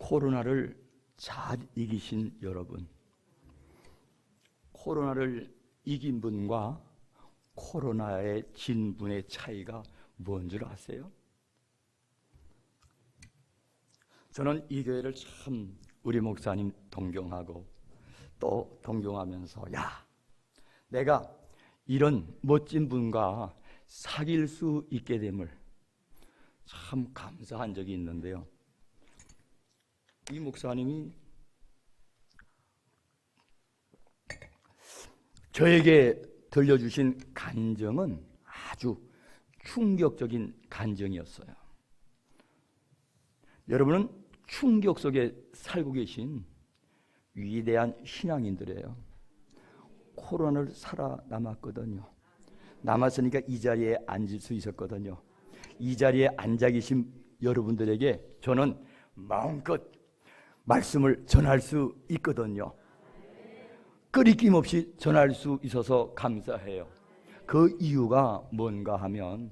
코로나를 잘 이기신 여러분, 코로나를 이긴 분과 코로나에 진 분의 차이가 뭔 줄 아세요? 저는 이 교회를 참 우리 목사님 동경하고 또 동경하면서 내가 이런 멋진 분과 사귈 수 있게 됨을 참 감사한 적이 있는데요. 이 목사님이 저에게 들려주신 간증은 아주 충격적인 간증이었어요. 여러분은 충격 속에 살고 계신 위대한 신앙인들이에요. 코로나를 살아남았거든요. 남았으니까 이 자리에 앉을 수 있었거든요. 이 자리에 앉아 계신 여러분들에게 저는 마음껏 말씀을 전할 수 있거든요. 끊임 없이 전할 수 있어서 감사해요. 그 이유가 뭔가 하면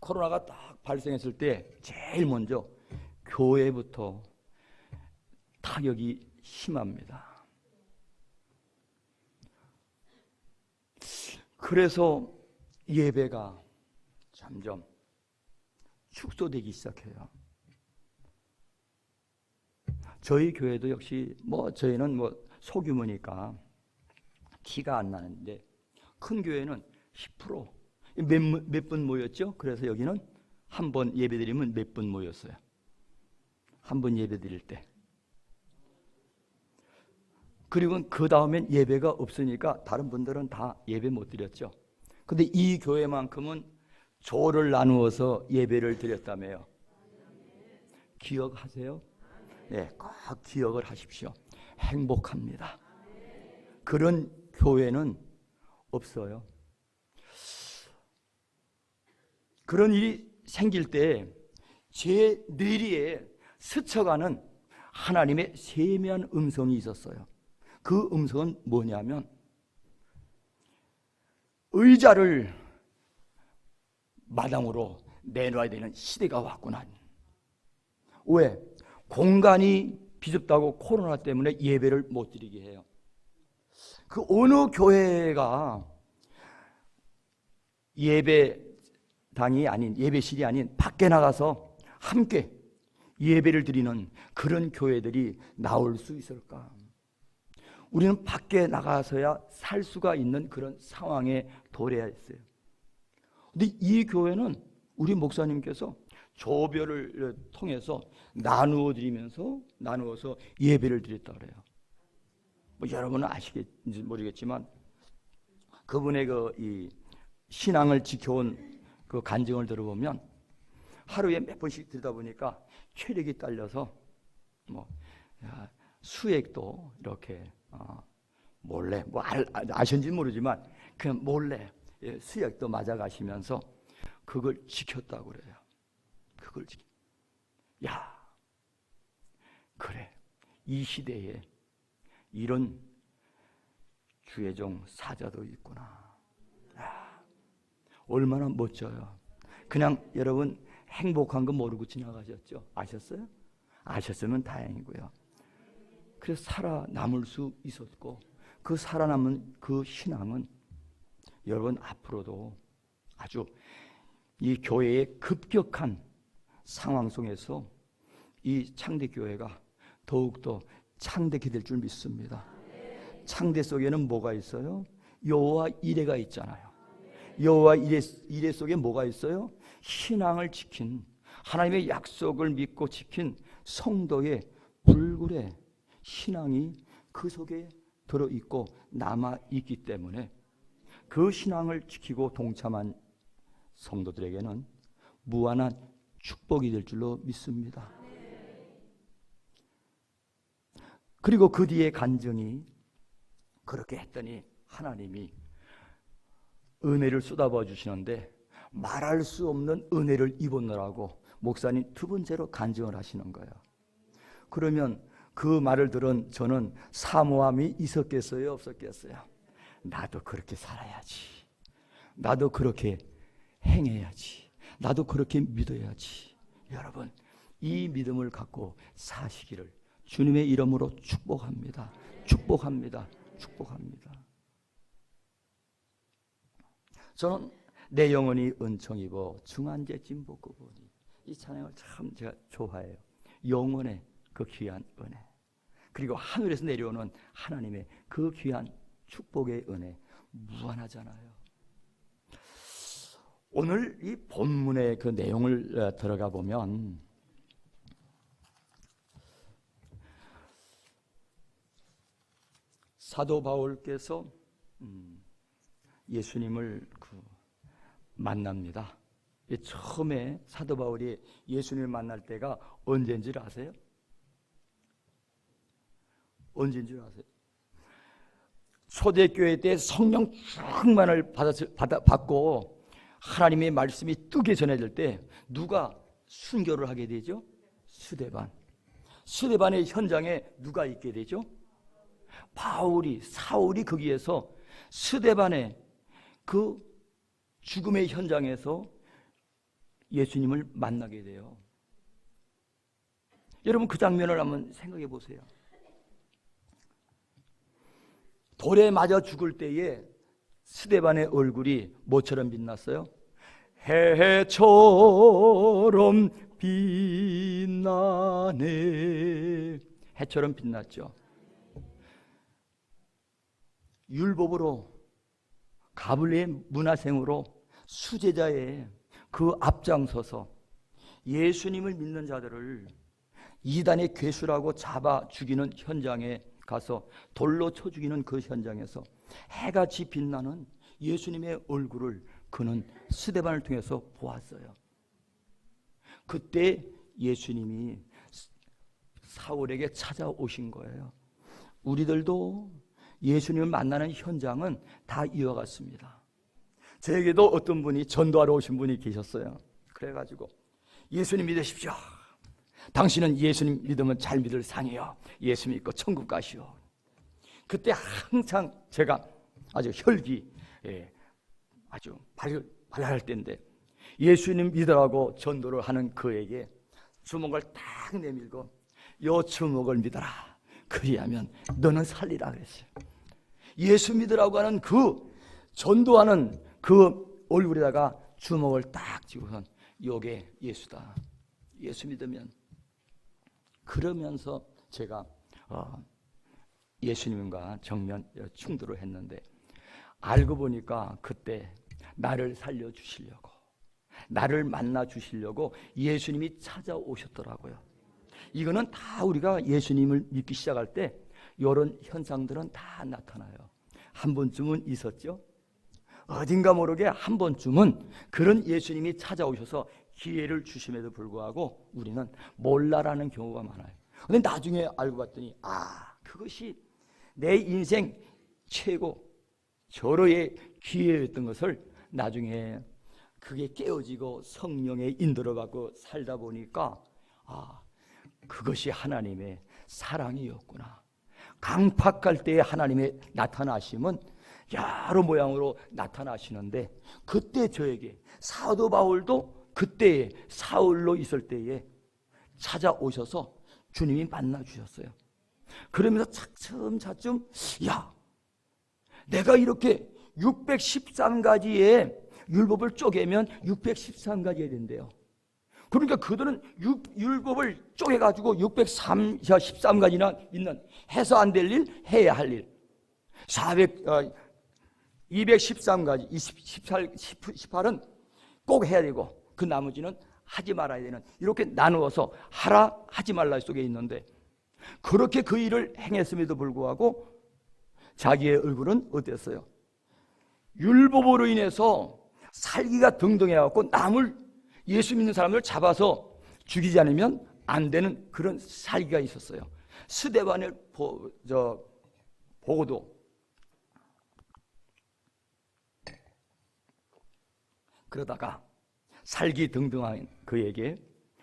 코로나가 딱 발생했을 때 제일 먼저 교회부터 타격이 심합니다. 그래서 예배가 점점 축소되기 시작해요. 저희 교회도 역시 저희는 소규모니까 티가 안 나는데 큰 교회는 10% 몇 분 모였죠? 그래서 여기는 한 번 예배 드리면 몇 분 모였어요. 한 번 예배 드릴 때. 그리고 그 다음엔 예배가 없으니까 다른 분들은 다 예배 못 드렸죠. 근데 이 교회만큼은 조를 나누어서 예배를 드렸다며요. 기억하세요? 네, 꼭 기억을 하십시오. 행복합니다. 그런 교회는 없어요. 그런 일이 생길 때 제 뇌리에 스쳐가는 하나님의 세미한 음성이 있었어요. 그 음성은 뭐냐면 의자를 마당으로 내놔야 되는 시대가 왔구나. 왜? 공간이 비좁다고 코로나 때문에 예배를 못 드리게 해요. 그 어느 교회가 예배당이 아닌, 예배실이 아닌 밖에 나가서 함께 예배를 드리는 그런 교회들이 나올 수 있을까? 우리는 밖에 나가서야 살 수가 있는 그런 상황에 도래해야 했어요. 근데 이 교회는 우리 목사님께서 조별을 통해서 나누어서 예배를 드렸다 그래요. 여러분은 아시겠는지 모르겠지만 그분의 이 신앙을 지켜온 그 간증을 들어보면 하루에 몇 번씩 들다 보니까 체력이 딸려서 수액도 이렇게 몰래 아셨는지 모르지만 그냥 몰래 수액도 맞아가시면서 그걸 지켰다고 그래요. 그걸 그래, 이 시대에 이런 주의종 사자도 있구나. 얼마나 멋져요. 그냥 여러분 행복한 거 모르고 지나가셨죠? 아셨어요? 아셨으면 다행이고요. 그래서 살아남을 수 있었고 그 살아남은 그 신앙은 여러분 앞으로도 아주 이 교회의 급격한 상황 속에서 이 창대교회가 더욱더 창대케 될 줄 믿습니다. 창대 속에는 뭐가 있어요? 여호와 이레가 있잖아요. 여호와 이레 속에 뭐가 있어요? 신앙을 지킨, 하나님의 약속을 믿고 지킨 성도의 불굴의 신앙이 그 속에 들어있고 남아있기 때문에 그 신앙을 지키고 동참한 성도들에게는 무한한 축복이 될 줄로 믿습니다. 그리고 그 뒤에 간증이 그렇게 했더니 하나님이 은혜를 쏟아부어 주시는데 말할 수 없는 은혜를 입었느라고 목사님 두 번째로 간증을 하시는 거예요. 그러면 그 말을 들은 저는 사모함이 있었겠어요? 없었겠어요? 나도 그렇게 살아야지. 나도 그렇게 행해야지. 나도 그렇게 믿어야지. 여러분, 이 믿음을 갖고 사시기를 주님의 이름으로 축복합니다. 축복합니다. 축복합니다. 저는 내 영혼이 은총 입어 중한제 찐복고 보니, 이 찬양을 참 제가 좋아해요. 영혼의 그 귀한 은혜, 그리고 하늘에서 내려오는 하나님의 그 귀한 축복의 은혜 무한하잖아요. 오늘 이 본문의 그 내용을 들어가 보면 사도 바울께서 예수님을 만납니다. 처음에 사도 바울이 예수님을 만날 때가 언제인지를 아세요? 언제인지 아세요? 초대교회 때 성령 충만을 받고 하나님의 말씀이 뜨게 전해질 때 누가 순교를 하게 되죠? 스데반. 스데반의 현장에 누가 있게 되죠? 사울이 거기에서 스데반의 그 죽음의 현장에서 예수님을 만나게 돼요. 여러분 그 장면을 한번 생각해 보세요. 돌에 맞아 죽을 때에 스데반의 얼굴이 뭐처럼 빛났어요? 해처럼 빛나네. 해처럼 빛났죠. 율법으로, 가불리의 문화생으로 수제자의 그 앞장서서 예수님을 믿는 자들을 이단의 괴수라고 잡아 죽이는 현장에 가서 돌로 쳐 죽이는 그 현장에서 해같이 빛나는 예수님의 얼굴을 그는 스데반을 통해서 보았어요. 그때 예수님이 사울에게 찾아오신 거예요. 우리들도 예수님을 만나는 현장은 다 이와 같습니다. 저에게도 어떤 분이 전도하러 오신 분이 계셨어요. 그래가지고 예수님 믿으십시오. 당신은 예수님 믿으면 잘 믿을 상이요. 예수 믿고 천국 가시오. 그때 한창 제가 아주 혈기 아주 발랄할 때인데 예수님 믿으라고 전도를 하는 그에게 주먹을 딱 내밀고 요 주먹을 믿어라. 그리하면 너는 살리라 그랬어요. 예수 믿으라고 하는 그 전도하는 그 얼굴에다가 주먹을 딱 쥐고선 요게 예수다. 예수 믿으면. 그러면서 제가 예수님과 정면 충돌을 했는데 알고 보니까 그때 나를 살려주시려고, 나를 만나주시려고 예수님이 찾아오셨더라고요. 이거는 다 우리가 예수님을 믿기 시작할 때 이런 현상들은 다 나타나요. 한 번쯤은 있었죠. 어딘가 모르게 한 번쯤은 그런 예수님이 찾아오셔서 기회를 주심에도 불구하고 우리는 몰라라는 경우가 많아요. 그런데 나중에 알고 봤더니 그것이 내 인생 최고 절호의 기회였던 것을 나중에 그게 깨어지고 성령의 인도를 받고 살다 보니까 그것이 하나님의 사랑이었구나. 강팍할 때에 하나님의 나타나심은 여러 모양으로 나타나시는데 그때 저에게 사도 바울도 그때에 사울로 있을 때에 찾아오셔서 주님이 만나 주셨어요. 그러면서 차츰차츰 내가 이렇게 613가지의 율법을 쪼개면 613가지가 된대요. 그러니까 그들은 율법을 쪼개가지고 613가지나 있는 해서 안 될 일, 해야 할 일 213가지 18은 꼭 해야 되고 그 나머지는 하지 말아야 되는, 이렇게 나누어서 하라 하지 말라 속에 있는데 그렇게 그 일을 행했음에도 불구하고 자기의 얼굴은 어땠어요? 율법으로 인해서 살기가 등등해갖고 남을, 예수 믿는 사람을 잡아서 죽이지 않으면 안 되는 그런 살기가 있었어요. 스데반을 보고도 그러다가 살기 등등한 그에게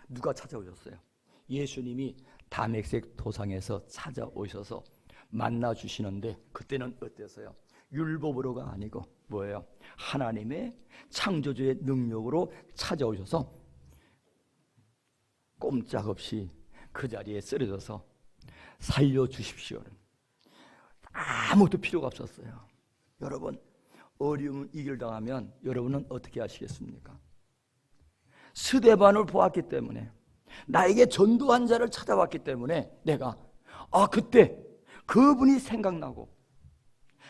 누가 찾아오셨어요? 예수님이 다메섹 도상에서 찾아오셔서 만나 주시는데 그때는 어땠어요? 율법으로가 아니고 뭐예요? 하나님의 창조주의 능력으로 찾아오셔서 꼼짝없이 그 자리에 쓰러져서 살려주십시오는 아무것도 필요가 없었어요. 여러분, 어려움을 이길당하면 여러분은 어떻게 하시겠습니까? 스데반을 보았기 때문에, 나에게 전도한 자를 찾아왔기 때문에 내가 그때 그분이 생각나고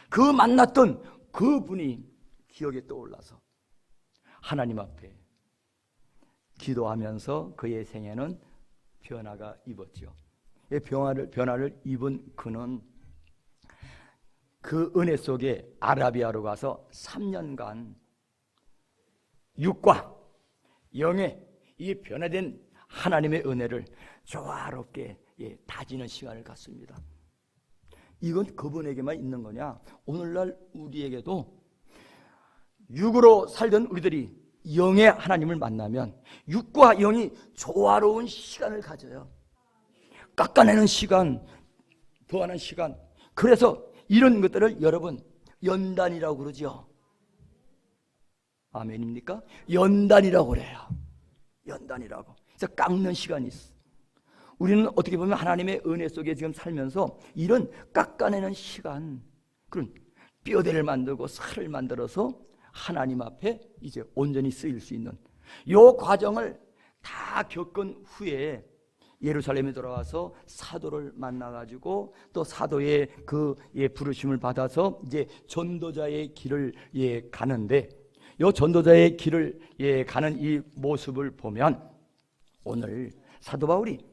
그 만났던 그분이 기억에 떠올라서 하나님 앞에 기도하면서 그의 생애는 변화가 입었죠. 변화를 입은 그는 그 은혜 속에 아라비아로 가서 3년간 육과 영의 이 변화된 하나님의 은혜를 조화롭게 다지는 시간을 갖습니다. 이건 그분에게만 있는 거냐? 오늘날 우리에게도 육으로 살던 우리들이 영의 하나님을 만나면 육과 영이 조화로운 시간을 가져요. 깎아내는 시간, 더하는 시간. 그래서 이런 것들을 여러분 연단이라고 그러죠. 아멘입니까? 연단이라고 그래요. 연단이라고. 그래서 깎는 시간이 있어. 우리는 어떻게 보면 하나님의 은혜 속에 지금 살면서 이런 깎아내는 시간, 그런 뼈대를 만들고 살을 만들어서 하나님 앞에 이제 온전히 쓰일 수 있는 이 과정을 다 겪은 후에 예루살렘에 돌아와서 사도를 만나가지고 또 사도의 그 부르심을 받아서 이제 전도자의 길을 가는데, 이 전도자의 길을 가는 이 모습을 보면 오늘 사도 바울이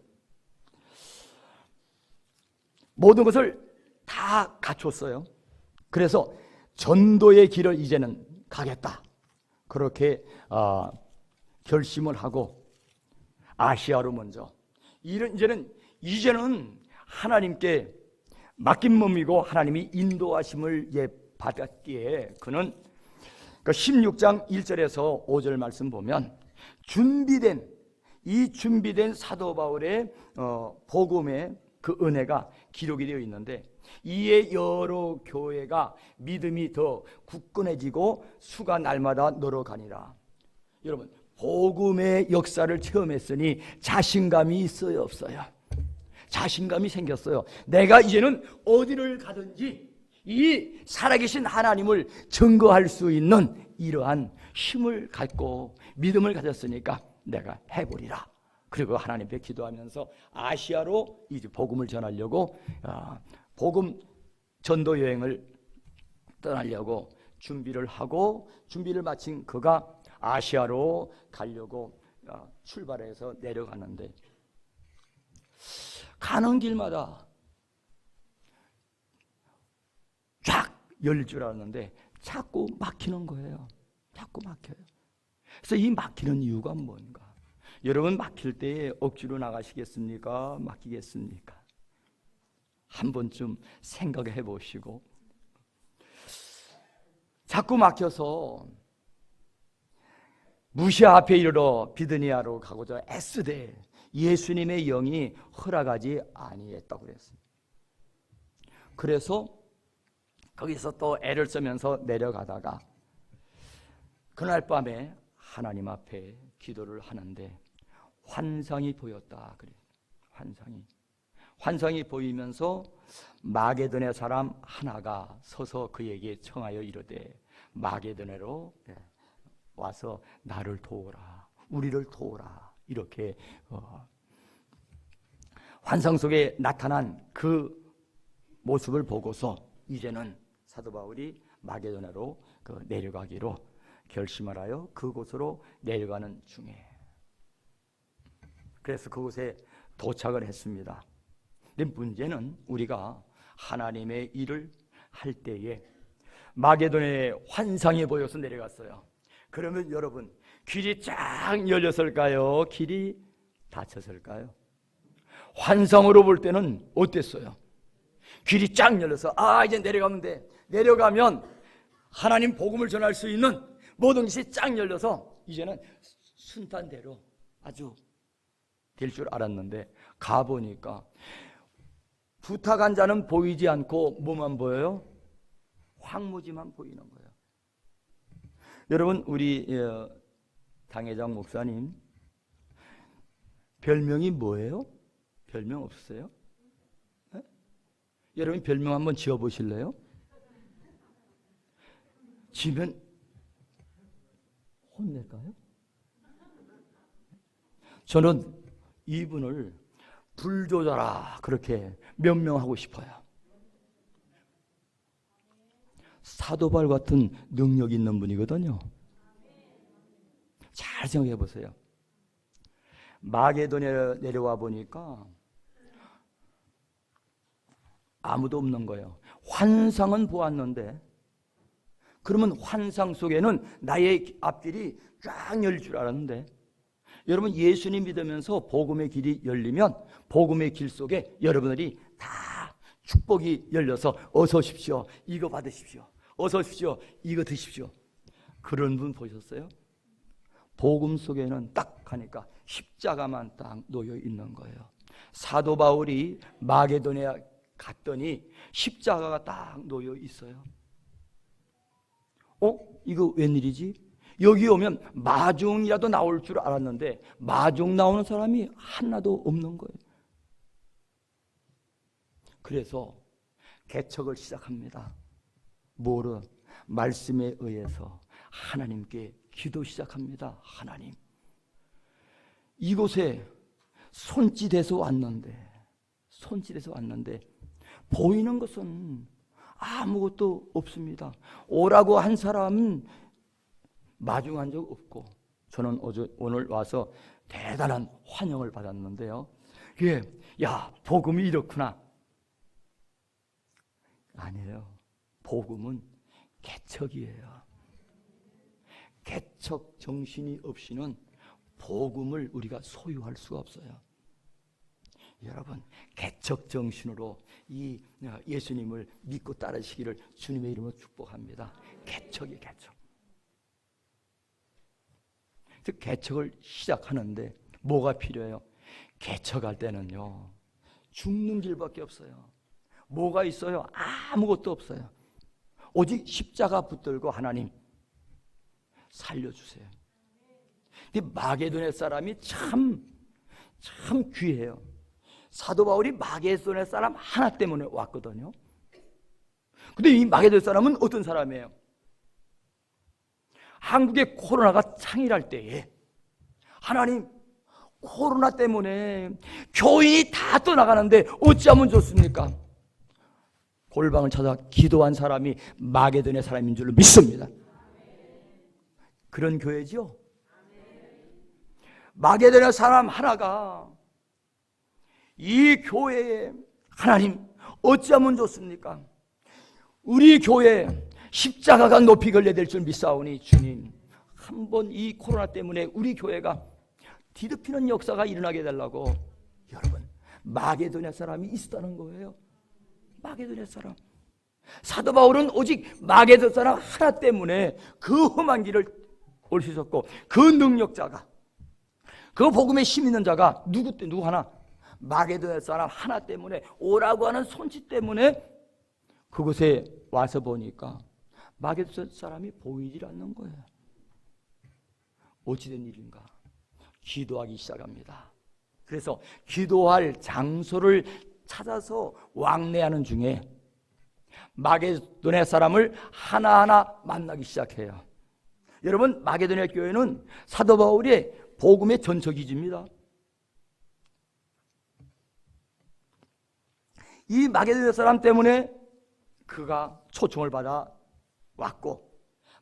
모든 것을 다 갖췄어요. 그래서 전도의 길을 이제는 가겠다, 그렇게 결심을 하고 아시아로 먼저 이제는 하나님께 맡긴 몸이고 하나님이 인도하심을 받았기에 그는 그 16장 1절에서 5절 말씀 보면 준비된 사도 바울의 복음의 그 은혜가 기록이 되어 있는데, 이에 여러 교회가 믿음이 더 굳건해지고 수가 날마다 늘어가니라. 여러분, 복음의 역사를 체험했으니 자신감이 있어요, 없어요? 자신감이 생겼어요. 내가 이제는 어디를 가든지 이 살아계신 하나님을 증거할 수 있는 이러한 힘을 갖고 믿음을 가졌으니까 내가 해보리라. 그리고 하나님 앞에 기도하면서 아시아로 이제 복음을 전하려고 복음 전도 여행을 떠나려고 준비를 마친 그가 아시아로 가려고 출발해서 내려가는데, 가는 길마다 쫙 열릴 줄 알았는데 자꾸 막히는 거예요. 자꾸 막혀요. 그래서 이 막히는 이유가 뭔가? 여러분, 막힐 때에 억지로 나가시겠습니까? 맡기겠습니까? 한 번쯤 생각해 보시고, 자꾸 막혀서 무시아 앞에 이르러 비드니아로 가고자 애쓰되 예수님의 영이 허락하지 아니했다고 그랬습니다. 그래서 거기서 또 애를 쓰면서 내려가다가 그날 밤에 하나님 앞에 기도를 하는데 환상이 보였다 그래요. 환상이 보이면서 마게도네 사람 하나가 서서 그에게 청하여 이르되 마게도네로 와서 나를 도우라, 우리를 도우라, 이렇게 환상 속에 나타난 그 모습을 보고서 이제는 사도 바울이 마게도네로 내려가기로 결심을 하여 그곳으로 내려가는 중에, 그래서 그곳에 도착을 했습니다. 근데 문제는 우리가 하나님의 일을 할 때에 마게도네에 환상이 보여서 내려갔어요. 그러면 여러분, 길이 쫙 열렸을까요? 길이 닫혔을까요? 환상으로 볼 때는 어땠어요? 길이 쫙 열려서 이제 내려가면 돼. 내려가면 하나님 복음을 전할 수 있는 모든 것이 쫙 열려서 이제는 순탄대로 아주 될 줄 알았는데, 가보니까 부탁한 자는 보이지 않고 뭐만 보여요? 황무지만 보이는 거예요. 여러분, 우리 당회장 목사님 별명이 뭐예요? 별명 없으세요? 네? 여러분 별명 한번 지어보실래요? 지면 혼낼까요? 저는 이분을 불조자라 그렇게 명명하고 싶어요. 사도바울 같은 능력 있는 분이거든요. 잘 생각해 보세요. 마게도냐에 내려와 보니까 아무도 없는 거예요. 환상은 보았는데, 그러면 환상 속에는 나의 앞길이 쫙 열 줄 알았는데, 여러분 예수님 믿으면서 복음의 길이 열리면 복음의 길 속에 여러분들이 다 축복이 열려서 어서 오십시오, 이거 받으십시오, 어서 오십시오, 이거 드십시오. 그런 분 보셨어요? 복음 속에는 딱 가니까 십자가만 딱 놓여 있는 거예요. 사도 바울이 마게도냐 갔더니 십자가가 딱 놓여 있어요. 이거 웬일이지? 여기 오면 마중이라도 나올 줄 알았는데 마중 나오는 사람이 하나도 없는 거예요. 그래서 개척을 시작합니다. 뭐를? 말씀에 의해서 하나님께 기도 시작합니다. 하나님, 이곳에 손짓해서 왔는데 보이는 것은 아무것도 없습니다. 오라고 한 사람은 마중한 적 없고, 저는 오늘 와서 대단한 환영을 받았는데요. 예, 야, 복음이 이렇구나. 아니에요. 복음은 개척이에요. 개척 정신이 없이는 복음을 우리가 소유할 수가 없어요. 여러분, 개척 정신으로 이 예수님을 믿고 따르시기를 주님의 이름으로 축복합니다. 개척이 개척. 개척을 시작하는데 뭐가 필요해요? 개척할 때는요, 죽는 길밖에 없어요. 뭐가 있어요? 아무것도 없어요. 오직 십자가 붙들고 하나님 살려주세요. 근데 마게도냐 사람이 참 귀해요. 사도 바울이 마게도냐 사람 하나 때문에 왔거든요. 근데 이 마게도냐 사람은 어떤 사람이에요? 한국의 코로나가 창일할 때에 하나님, 코로나 때문에 교인이 다 떠나가는데 어찌하면 좋습니까? 골방을 찾아 기도한 사람이 마게도냐 사람인 줄로 믿습니다. 그런 교회죠. 마게도냐 사람 하나가 이 교회에 하나님 어찌하면 좋습니까? 우리 교회 십자가가 높이 걸려야 될 줄 믿사오니 주님, 한번 이 코로나 때문에 우리 교회가 뒤덮이는 역사가 일어나게 해달라고. 여러분, 마게도냐 사람이 있었다는 거예요. 마게도냐 사람. 사도 바울은 오직 마게도냐 사람 하나 때문에 그 험한 길을 올 수 있었고, 그 능력자가, 그 복음에 힘 있는 자가 누구 하나? 마게도냐 사람 하나 때문에, 오라고 하는 손짓 때문에 그곳에 와서 보니까 마게도냐 사람이 보이질 않는 거예요. 어찌된 일인가? 기도하기 시작합니다. 그래서 기도할 장소를 찾아서 왕래하는 중에 마게도냐 사람을 하나하나 만나기 시작해요. 여러분, 마게도냐 교회는 사도 바울의 복음의 전처기지입니다. 이 마게도냐 사람 때문에 그가 초청을 받아 왔고,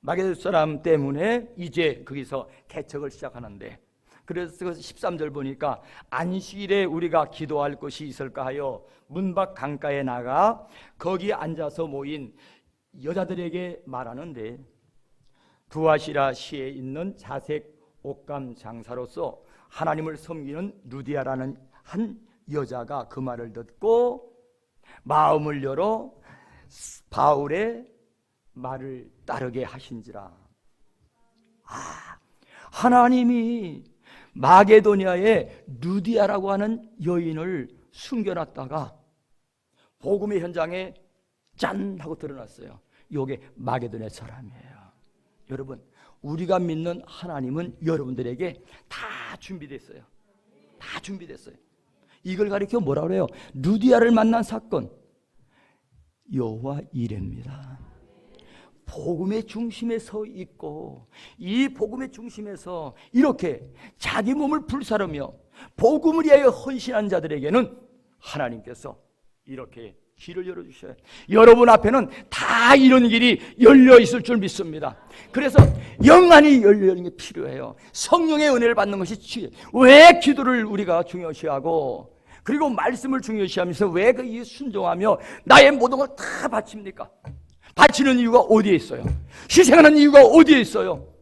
마게도냐 사람 때문에 이제 거기서 개척을 시작하는데, 그래서 13절 보니까 안식일에 우리가 기도할 곳이 있을까 하여 문 밖 강가에 나가 거기 앉아서 모인 여자들에게 말하는데, 두아시라 시에 있는 자색 옷감 장사로서 하나님을 섬기는 루디아라는 한 여자가 그 말을 듣고 마음을 열어 바울의 말을 따르게 하신지라. 하나님이 마게도냐에 루디아라고 하는 여인을 숨겨놨다가 복음의 현장에 짠 하고 드러났어요. 이게 마게도냐 사람이에요. 여러분, 우리가 믿는 하나님은 여러분들에게 다 준비됐어요. 다 준비됐어요. 이걸 가리켜 뭐라 그래요? 루디아를 만난 사건, 여호와 이레입니다. 복음의 중심에 서 있고 이 복음의 중심에서 이렇게 자기 몸을 불사르며 복음을 위하여 헌신한 자들에게는 하나님께서 이렇게 길을 열어주셔요. 여러분 앞에는 다 이런 길이 열려 있을 줄 믿습니다. 그래서 영안이 열리는 게 필요해요. 성령의 은혜를 받는 것이 왜 기도를 우리가 중요시하고 그리고 말씀을 중요시하면서 왜 그 순종하며 나의 모든 걸 다 바칩니까? 바치는 이유가 어디에 있어요? 희생하는 이유가 어디에 있어요?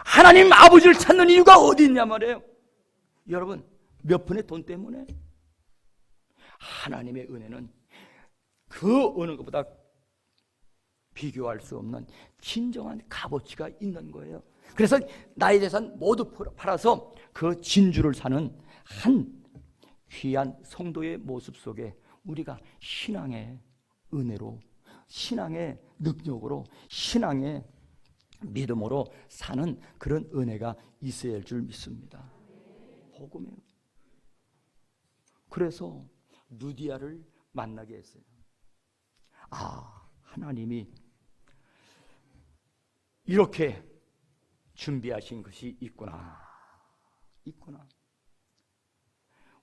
하나님 아버지를 찾는 이유가 어디 있냐 말이에요. 여러분, 몇 푼의 돈 때문에? 하나님의 은혜는 그 어느 것보다 비교할 수 없는 진정한 값어치가 있는 거예요. 그래서 나의 재산 모두 팔아서 그 진주를 사는 한 귀한 성도의 모습 속에 우리가 신앙의 은혜로, 신앙의 능력으로, 신앙의 믿음으로 사는 그런 은혜가 있어야 할 줄 믿습니다. 복음이에요. 그래서 루디아를 만나게 했어요. 하나님이 이렇게 준비하신 것이 있구나.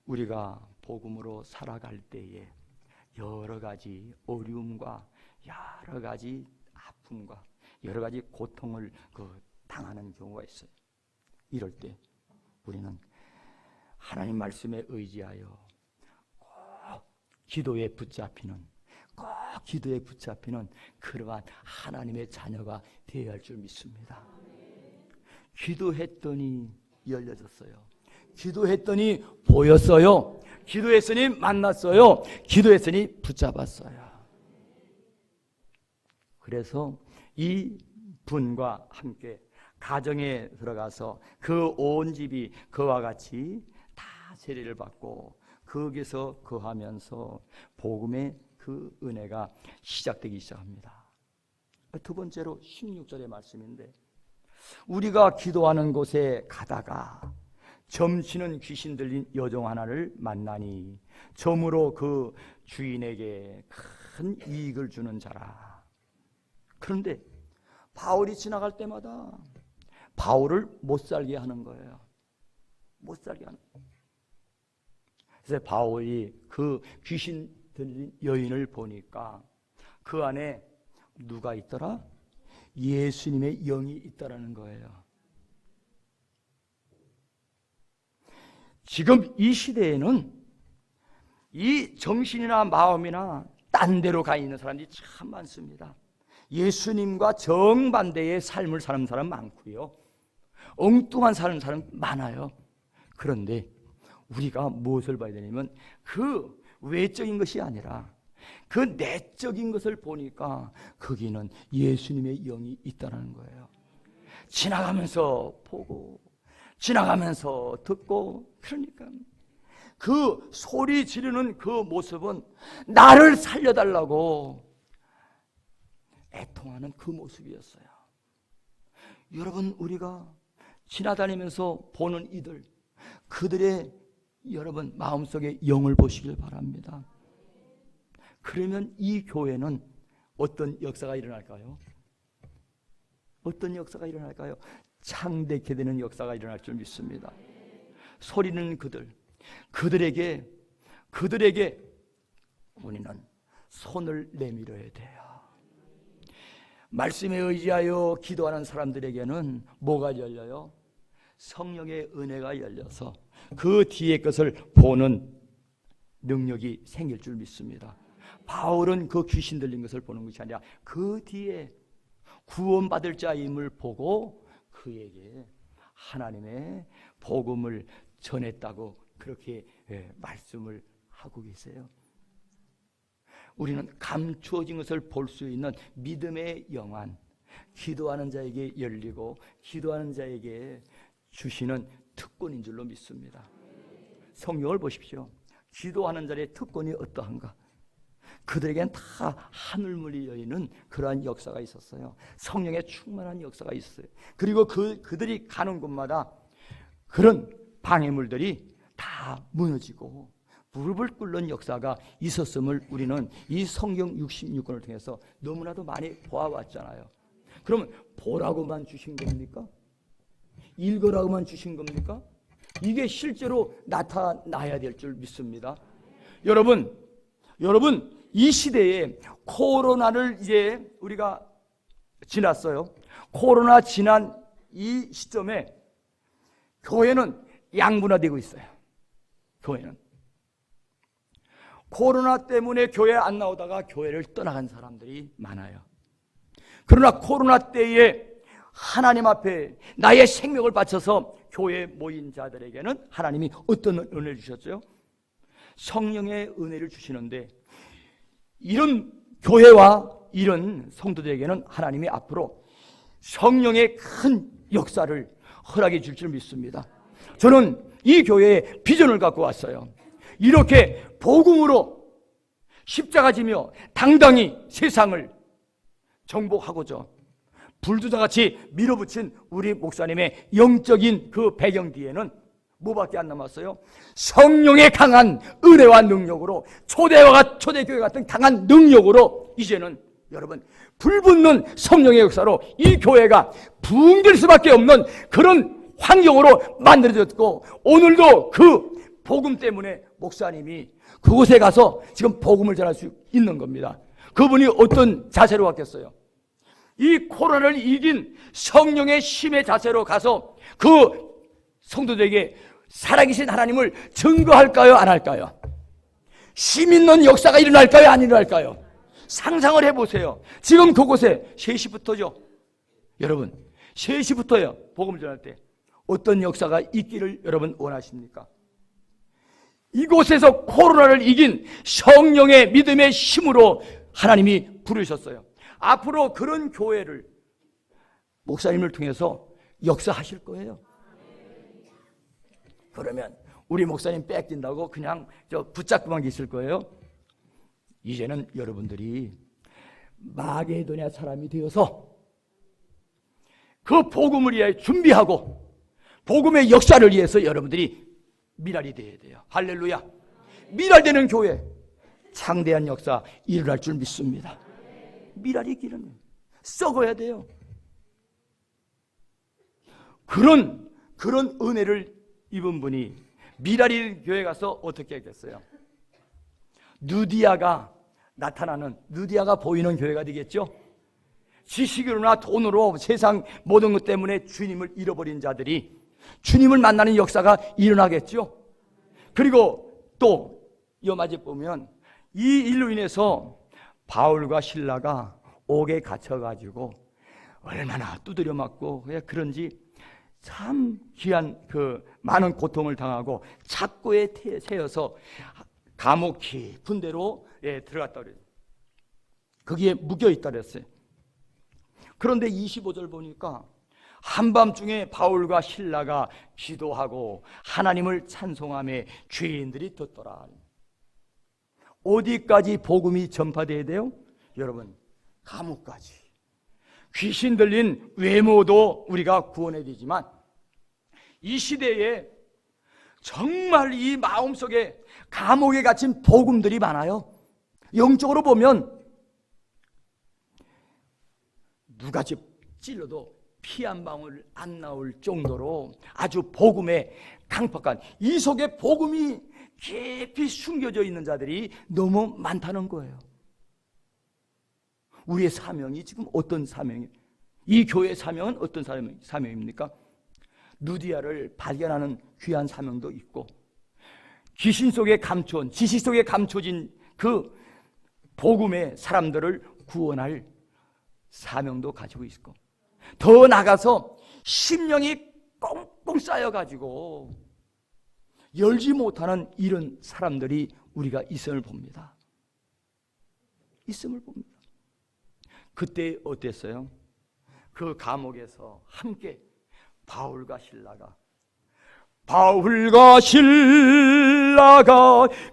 우리가 복음으로 살아갈 때에 여러 가지 어려움과 여러 가지 아픔과 여러 가지 고통을 당하는 경우가 있어요. 이럴 때 우리는 하나님 말씀에 의지하여 꼭 기도에 붙잡히는 그러한 하나님의 자녀가 되어야 할 줄 믿습니다. 기도했더니 열려졌어요. 기도했더니 보였어요. 기도했으니 만났어요. 기도했으니 붙잡았어요. 그래서 이 분과 함께 가정에 들어가서 그 온 집이 그와 같이 다 세례를 받고 거기서 거하면서 복음의 그 은혜가 시작되기 시작합니다. 두 번째로 16절의 말씀인데 우리가 기도하는 곳에 가다가 점치는 귀신 들린 여종 하나를 만나니 점으로 그 주인에게 큰 이익을 주는 자라. 그런데 바울이 지나갈 때마다 바울을 못 살게 하는 거예요. 못 살게 하는 거예요. 그래서 바울이 그 귀신 들린 여인을 보니까 그 안에 누가 있더라? 예수님의 영이 있다라는 거예요. 지금 이 시대에는 이 정신이나 마음이나 딴 데로 가 있는 사람들이 참 많습니다. 예수님과 정반대의 삶을 사는 사람 많고요. 엉뚱한 사람 많아요. 그런데 우리가 무엇을 봐야 되냐면 그 외적인 것이 아니라 그 내적인 것을 보니까 거기는 예수님의 영이 있다는 거예요. 지나가면서 보고 지나가면서 듣고 그러니까 그 소리 지르는 그 모습은 나를 살려달라고 애통하는 그 모습이었어요. 여러분 우리가 지나다니면서 보는 이들 그들의 여러분 마음속에 영을 보시길 바랍니다. 그러면 이 교회는 어떤 역사가 일어날까요? 어떤 역사가 일어날까요? 창대케 되는 역사가 일어날 줄 믿습니다. 소리는 그들에게 우리는 손을 내밀어야 돼요. 말씀에 의지하여 기도하는 사람들에게는 뭐가 열려요? 성령의 은혜가 열려서 그 뒤에 것을 보는 능력이 생길 줄 믿습니다. 바울은 그 귀신 들린 것을 보는 것이 아니라 그 뒤에 구원받을 자임을 보고 그에게 하나님의 복음을 전했다고 그렇게 말씀을 하고 계세요. 우리는 감추어진 것을 볼 수 있는 믿음의 영안, 기도하는 자에게 열리고 기도하는 자에게 주시는 특권인 줄로 믿습니다. 성경을 보십시오. 기도하는 자의 특권이 어떠한가? 그들에겐 다 하늘문이 열리는 그러한 역사가 있었어요. 성령의 충만한 역사가 있어요. 그리고 그들이 가는 곳마다 그런 방해물들이 다 무너지고 무릎을 꿇는 역사가 있었음을 우리는 이 성경 66권을 통해서 너무나도 많이 보아왔잖아요. 그러면 보라고만 주신 겁니까? 읽으라고만 주신 겁니까? 이게 실제로 나타나야 될 줄 믿습니다. 여러분 이 시대에 코로나를 이제 우리가 지났어요. 코로나 지난 이 시점에 교회는 양분화되고 있어요. 교회는 코로나 때문에 교회 안 나오다가 교회를 떠나간 사람들이 많아요. 그러나 코로나 때에 하나님 앞에 나의 생명을 바쳐서 교회에 모인 자들에게는 하나님이 어떤 은혜를 주셨죠? 성령의 은혜를 주시는데, 이런 교회와 이런 성도들에게는 하나님이 앞으로 성령의 큰 역사를 허락해 줄 줄 믿습니다. 저는 이 교회에 비전을 갖고 왔어요. 이렇게 복음으로 십자가 지며 당당히 세상을 정복하고자 불두다같이 밀어붙인 우리 목사님의 영적인 그 배경 뒤에는 뭐밖에 안 남았어요? 성령의 강한 은혜와 능력으로, 초대교회 같은 강한 능력으로 이제는 여러분 불붙는 성령의 역사로 이 교회가 붕될 수밖에 없는 그런 환경으로 만들어졌고, 오늘도 그 복음 때문에 목사님이 그곳에 가서 지금 복음을 전할 수 있는 겁니다. 그분이 어떤 자세로 갔겠어요? 이 코로나를 이긴 성령의 힘의 자세로 가서 그 성도들에게 살아계신 하나님을 증거할까요? 안 할까요? 힘 있는 역사가 일어날까요? 안 일어날까요? 상상을 해보세요. 지금 그곳에 3시부터죠. 여러분 3시부터요. 복음을 전할 때 어떤 역사가 있기를 여러분 원하십니까? 이곳에서 코로나를 이긴 성령의 믿음의 힘으로 하나님이 부르셨어요. 앞으로 그런 교회를 목사님을 통해서 역사하실 거예요. 그러면 우리 목사님 뺏긴다고 그냥 붙잡고만 계실 거예요? 이제는 여러분들이 마게도냐 사람이 되어서 그 복음을 위해 준비하고 복음의 역사를 위해서 여러분들이 미랄이 되어야 돼요. 할렐루야. 미랄되는 교회, 창대한 역사 일어날 줄 믿습니다. 미랄이 기름 썩어야 돼요. 그런 은혜를 입은 분이 미랄이 교회 가서 어떻게 했겠어요? 누디아가 나타나는, 누디아가 보이는 교회가 되겠죠. 지식으로나 돈으로 세상 모든 것 때문에 주님을 잃어버린 자들이 주님을 만나는 역사가 일어나겠죠. 그리고 또 여마지 보면 이 일로 인해서 바울과 실라가 옥에 갇혀가지고 얼마나 두드려 맞고 그런지 참 귀한 그 많은 고통을 당하고 착고에 세여서 감옥 깊은 데로 들어갔다 그래요. 거기에 묶여 있다 그랬어요. 그런데 25절 보니까 한밤중에 바울과 실라가 기도하고 하나님을 찬송하며 죄인들이 듣더라. 어디까지 복음이 전파돼야 돼요? 여러분, 감옥까지. 귀신 들린 외모도 우리가 구원해야 되지만 이 시대에 정말 이 마음속에 감옥에 갇힌 복음들이 많아요. 영적으로 보면 누가 찔러도 피 한 방울 안 나올 정도로 아주 복음에 강팍한, 이 속에 복음이 깊이 숨겨져 있는 자들이 너무 많다는 거예요. 우리의 사명이 지금 어떤 사명이에요? 이 교회의 사명은 어떤 사명입니까? 누디아를 발견하는 귀한 사명도 있고, 귀신 속에 감춰온, 지식 속에 감춰진 그 복음의 사람들을 구원할 사명도 가지고 있고, 더 나가서 심령이 꽁꽁 쌓여가지고 열지 못하는 이런 사람들이 우리가 있음을 봅니다. 있음을 봅니다. 그때 어땠어요? 그 감옥에서 함께 바울과 신라가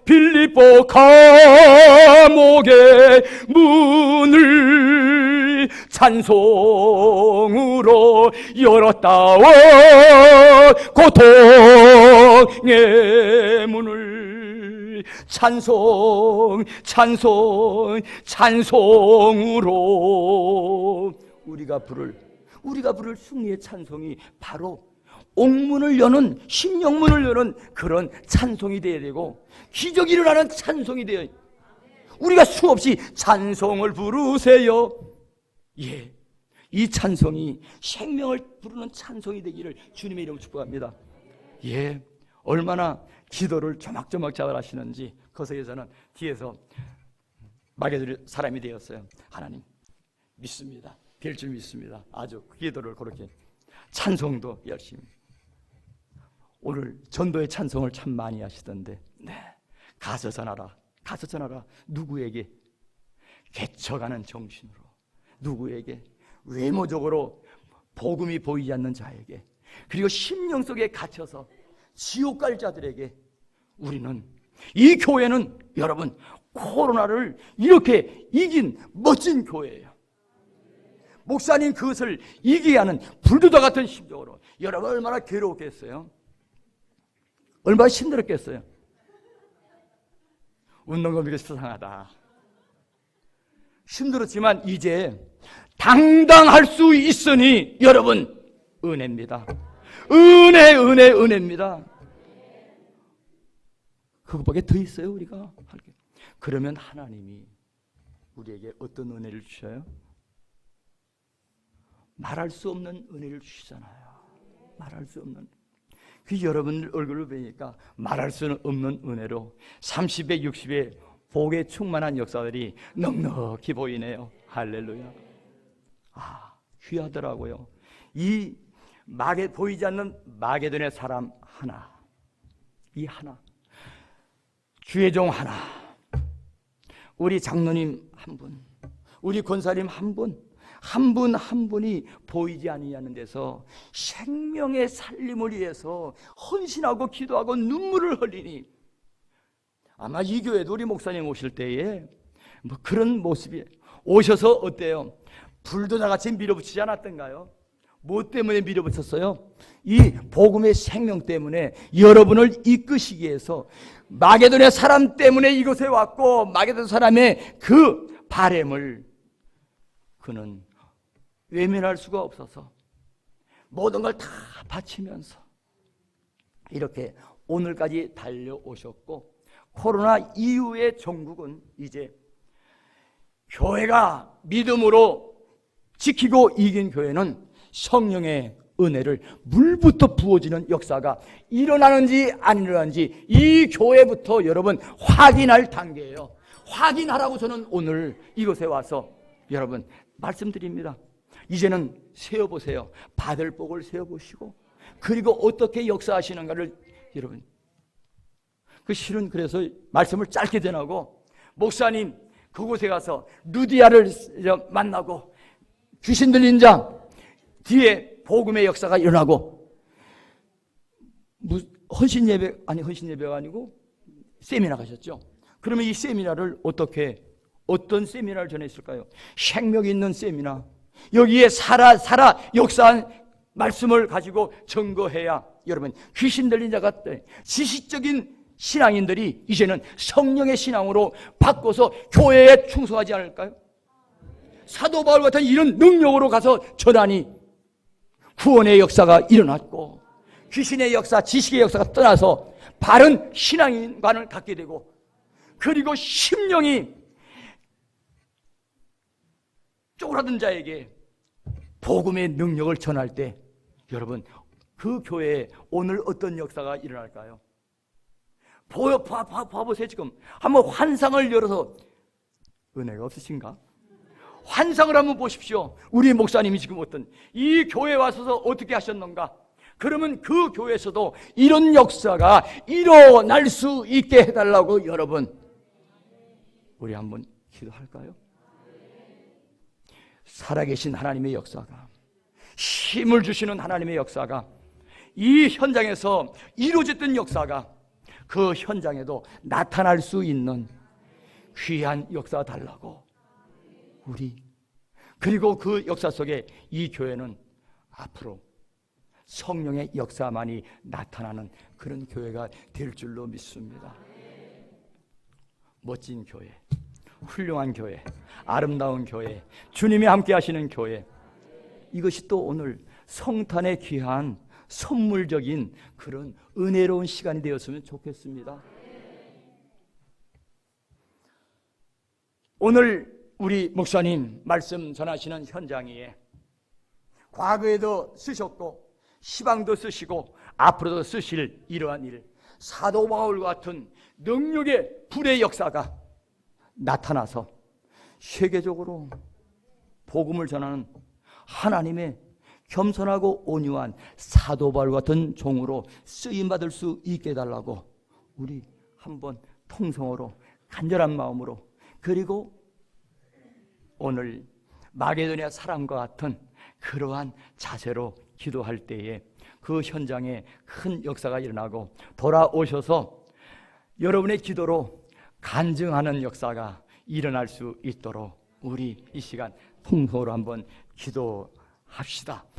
빌립보 감옥의 문을 찬송으로 열었다오 고통의 문을. 찬송 찬송 찬송으로 우리가 부를 승리의 찬송이 바로 옥문을 여는, 심령문을 여는 그런 찬송이 되어야 되고, 기적이 일어나는 찬송이 되어야, 우리가 수없이 찬송을 부르세요. 예, 이 찬송이 생명을 부르는 찬송이 되기를 주님의 이름으로 축복합니다. 예, 얼마나 기도를 조막조막 잘 하시는지 거기에서는 뒤에서 말해줄 사람이 되었어요. 하나님 믿습니다. 될 줄 믿습니다. 아주 기도를 그렇게, 찬송도 열심히. 오늘 전도의 찬송을 참 많이 하시던데, 네, 가서 전하라, 가서 전하라. 누구에게? 개척하는 정신으로, 누구에게? 외모적으로 복음이 보이지 않는 자에게, 그리고 심령 속에 갇혀서 지옥 갈 자들에게. 우리는, 이 교회는 여러분 코로나를 이렇게 이긴 멋진 교회예요. 목사님 그것을 이기게 하는 불도다 같은 심정으로. 여러분 얼마나 괴로웠겠어요? 얼마나 힘들었겠어요? 웃는 거 믿기 수상하다. 힘들었지만 이제 당당할 수 있으니 여러분 은혜입니다. 은혜입니다. 그것밖에 더 있어요 우리가 할 게. 그러면 하나님이 우리에게 어떤 은혜를 주셔요? 말할 수 없는 은혜를 주시잖아요. 말할 수 없는. 그 여러분 얼굴을 보니까 말할 수 없는 은혜로 30에 60에 복에 충만한 역사들이 넉넉히 보이네요. 할렐루야. 아, 귀하더라고요. 이 보이지 않는 마게도의 사람 하나, 이 하나, 주의 종 하나, 우리 장로님 한 분, 우리 권사님 한 분, 한 분이 보이지 아니하는 데서 생명의 살림을 위해서 헌신하고 기도하고 눈물을 흘리니, 아마 이 교회도 우리 목사님 오실 때에 뭐 그런 모습이 오셔서 어때요? 불도다같이 밀어붙이지 않았던가요? 뭐 때문에 밀어붙였어요? 이 복음의 생명 때문에 여러분을 이끄시기 위해서. 마게도냐 사람 때문에 이곳에 왔고, 마게도냐 사람의 그 바램을 그는 외면할 수가 없어서 모든 걸 다 바치면서 이렇게 오늘까지 달려오셨고, 코로나 이후의 종국은 이제 교회가 믿음으로 지키고 이긴 교회는 성령의 은혜를 물부터 부어지는 역사가 일어나는지 안 일어나는지 이 교회부터 여러분 확인할 단계예요. 확인하라고 저는 오늘 이곳에 와서 여러분 말씀드립니다. 이제는 세어보세요. 받을 복을 세어보시고, 그리고 어떻게 역사하시는가를 여러분. 그 실은 그래서 말씀을 짧게 전하고, 목사님 그곳에 가서 누디아를 만나고 귀신 들린 자 뒤에 복음의 역사가 일어나고, 헌신 예배가 아니고 세미나 가셨죠. 그러면 이 세미나를 어떤 세미나를 전했을까요? 생명 있는 세미나. 여기에 살아 역사한 말씀을 가지고 증거해야 여러분 귀신 들린 자가 지식적인 신앙인들이 이제는 성령의 신앙으로 바꿔서 교회에 충성하지 않을까요? 사도 바울 같은 이런 능력으로 가서 전하니 구원의 역사가 일어났고, 귀신의 역사, 지식의 역사가 떠나서 바른 신앙관을 갖게 되고, 그리고 심령이 쪼그라든 자에게 복음의 능력을 전할 때 여러분 그 교회에 오늘 어떤 역사가 일어날까요? 봐보세요. 지금 한번 환상을 열어서, 은혜가 없으신가? 환상을 한번 보십시오. 우리 목사님이 지금 이 교회에 와서 어떻게 하셨는가? 그러면 그 교회에서도 이런 역사가 일어날 수 있게 해달라고 여러분, 우리 한번 기도할까요? 살아계신 하나님의 역사가, 힘을 주시는 하나님의 역사가, 이 현장에서 이루어졌던 역사가 그 현장에도 나타날 수 있는 귀한 역사 달라고 우리 그리고 그 역사 속에 이 교회는 앞으로 성령의 역사만이 나타나는 그런 교회가 될 줄로 믿습니다. 멋진 교회, 훌륭한 교회, 아름다운 교회, 주님이 함께 하시는 교회, 이것이 또 오늘 성탄의 귀한 선물적인 그런 은혜로운 시간이 되었으면 좋겠습니다. 오늘 우리 목사님 말씀 전하시는 현장에 과거에도 쓰셨고 시방도 쓰시고 앞으로도 쓰실 이러한 일, 사도 바울 같은 능력의 불의 역사가 나타나서 세계적으로 복음을 전하는 하나님의 겸손하고 온유한 사도 바울 같은 종으로 쓰임받을 수 있게 해달라고 우리 한번 통성으로 간절한 마음으로, 그리고 오늘 마게도니아 사람과 같은 그러한 자세로 기도할 때에 그 현장에 큰 역사가 일어나고 돌아오셔서 여러분의 기도로 간증하는 역사가 일어날 수 있도록 우리 이 시간 통성으로 한번 기도합시다.